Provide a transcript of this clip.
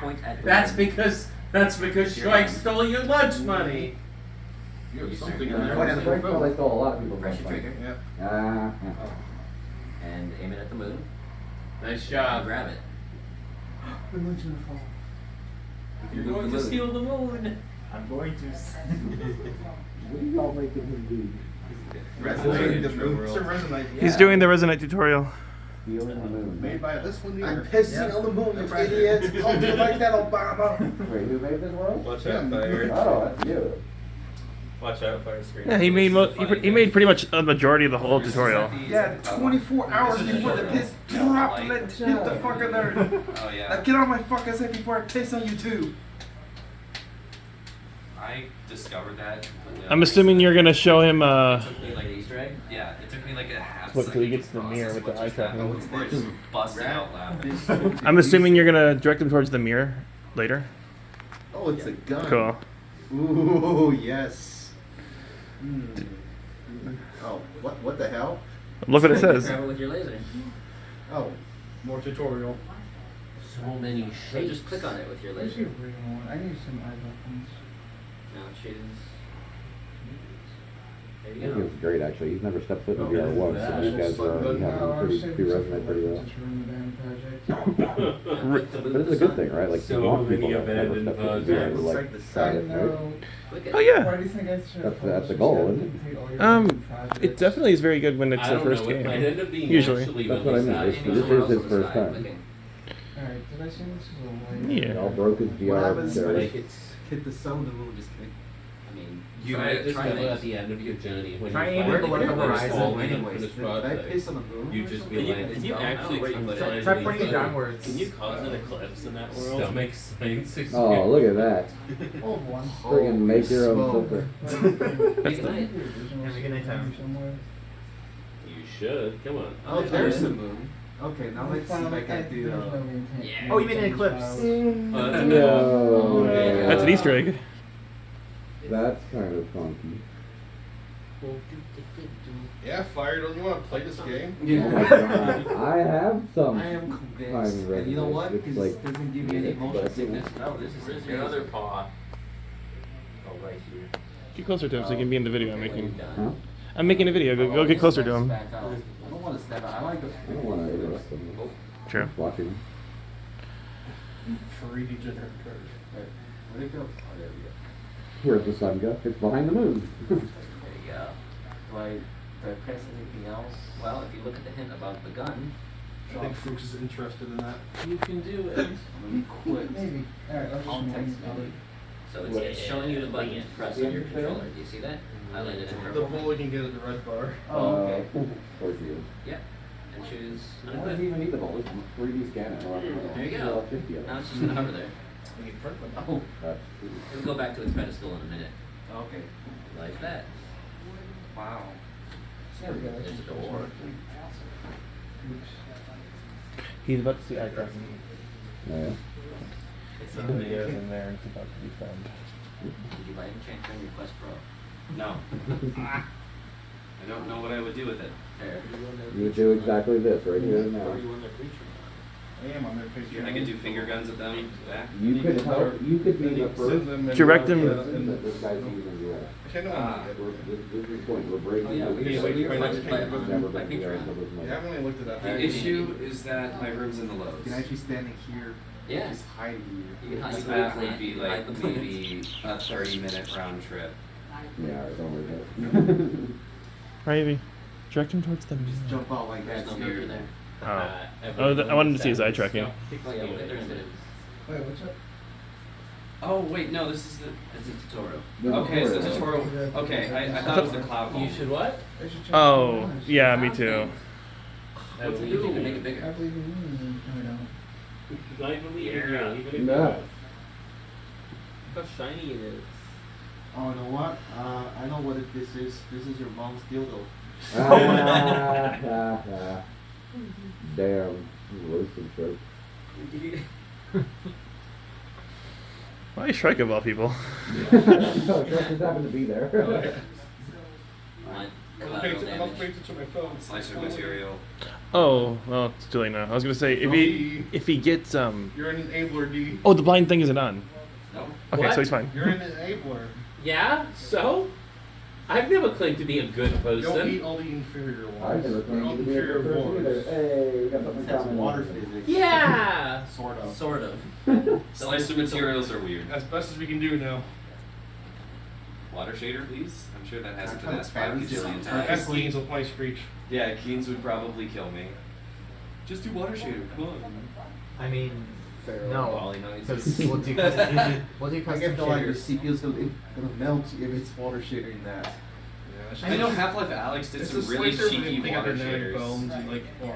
point at the That's moon. because Shrike stole your lunch money. You have something in Yeah. there. Oh, yeah, the break Film. probably stole a lot of people's Press your money. trigger Yeah. and aim it at the moon. Nice And job. grab it. The moon's gonna fall. You're going to steal the moon. I'm going to. What are y'all making him do? Resonite the moon. It's a Resonite. He's doing the Resonite tutorial. Stealing the moon. Made by this one here. I'm pissing on the moon, you idiot. Don't do like that, Obama. Wait, who made this world? Watch out, fire. Oh, that's you. Watch out, fire screen. Yeah, he made he made pretty much a majority of the whole tutorial. Yeah, 24 hours before the piss droplet hit the fucking earth. Oh yeah. Now get on my fucking head before I piss on you too. I discovered that. I'm assuming you're gonna show him. It took me like an Easter egg. Yeah, it took me like a half What, second till he gets to to the process mirror with what the eye just happened tracking. before I just busted out laughing. I'm assuming you're gonna direct him towards the mirror later. Oh, it's a gun. Cool. Ooh, yes. Oh, what the hell? Look what it says. Grab it with your laser. Oh, more tutorial. So many shapes. So just click on it with your laser. I need some eyebrow things. Now choose. There I you think go. it's great, actually. He's never stepped foot in VR once, so these guys are already having pretty resonate pretty well. But it's a good thing, right? Like, you want people that never stepped foot in VR to, like, try it, right? Click it. Oh yeah. Why do you think I should That's the goal, isn't it? It definitely is very good when it's the first game. Usually. That's what I mean. This is his first time. Alright, did I say this is a light? He Yeah. all broke his What VR happens when steroids. it hit the sun of the moon? Just kidding. I mean, You try, might just try have things. at the end of your journey when Try you aiming finally below the get this horizon all in anyways. for this Did I project. piss on the moon? You or just be something? like, Can you actually Try putting it downwards. Can you cause an eclipse in that world? Stomach science. Oh, look at that. Old one. Friggin' make your own Smoke. filter. Make a night. Have a good night time. You should. Come on. Oh, there's the moon. Okay, now let's see if I can do. Yeah. Oh, you mean an eclipse? Oh, that's a No. Yeah. That's an Easter egg. That's kind of funky. Yeah, Fire, don't you want to play this game? Oh my god. I have some. I am time convinced. And you know resonance. what? It's Because like it doesn't give you any motion but- sickness. Oh, this is Your other paw. Oh, right here. Get closer to him so you can be in the video I'm making. Huh? I'm making a video. Go get closer to him. Back out. I don't want to step out. I like the. I don't want to interrupt them. True. Watching. For regenerate curve. Right. Where'd it go? Oh, there we go. Where's the sun go? It's behind the moon. There you go. Do I press anything else? Well, if you look at the hint about the gun, I think Fuchs is interested in that. You can do it. let me quit. Maybe. Alright, I'll just Context menu. So it's showing you the button to press on your controller. Do you see that? Highlighted in The purple. bullet can get at the red bar. Oh, okay. Towards you. Yeah. And choose Why does he unclip. even need the bullet? 3D scan it. There you go. 50 of Now them. it's just gonna hover there. Oh, That's It'll go back to its pedestal in a minute. okay. Like that. Wow. There we go. There's a door. He's about to see eye tracking. yeah. The video's in there. It's about to be filmed. Did you by any chance bring your Quest Pro? No. I don't know what I would do with it. There. You would do exactly this right here and now. I am on their page. I could do finger guns at them. Back. You could help. You could be the first. Direct him- person that this guy's using VR. I don't want to This is point. We're breaking. Oh yeah, the we VR. just wait for my reflected next by page. Never by been VR Patreon. until this Yeah, moment. I've only looked at that. The issue is that my room's in the You lows. can actually stand here. Yeah. Just hide here. You can hide So the that plant, would be you can hide like the plant. maybe a 30-minute round trip. Yeah, alright, don't worry about it. Ivy, direct him towards the Just mirror. jump out like that. There's no mirror there. Oh. I wanted to see his eye tracking. Oh yeah, we'll get there in a minute. Wait, what's up? Oh wait, no, this is the. That's a tutorial. No, Okay, so don't worry about it. tutorial. Okay, I thought it was the cloud home. You should what? I should check Oh, the honors. yeah, me too. What do you do to make it I bigger? believe in you. No, I don't. I believe in you, even if you No. don't. Look how shiny it is. Oh, you know what? I know what this is. This is your mom's dildo. Damn, roasted shark. Why Shrike of all people? No, Shrek just happened to be there. One, collateral damage. to my phone. Slicer material. Oh, well, it's too late now. I was gonna say if he gets You're an enabler, D. Oh, the blind thing isn't on. No. Okay, What? so he's fine. You're an enabler. Yeah, so? I've never claimed to be a good Don't eat person. all the inferior I ones. never All claimed to the be a inferior good person either. ones. Hey, we got something in That's common. water physics. Yeah. Sort of. Sort of. Slicer materials are weird. As best as we can do now. Water shader, please. I'm sure that hasn't been That's asked 5 fancy. gazillion Ask times. Queens will play Screech. Yeah, Keynes would probably kill me. Just do water shader, come on. I mean, All no, he knows because is we'll do custom I custom get the like your shaders. CPU's gonna melt if it's water shadering that. I know Half-Life Alex did It's some a really slicer, but cheeky they got water their nag shaders. bones and like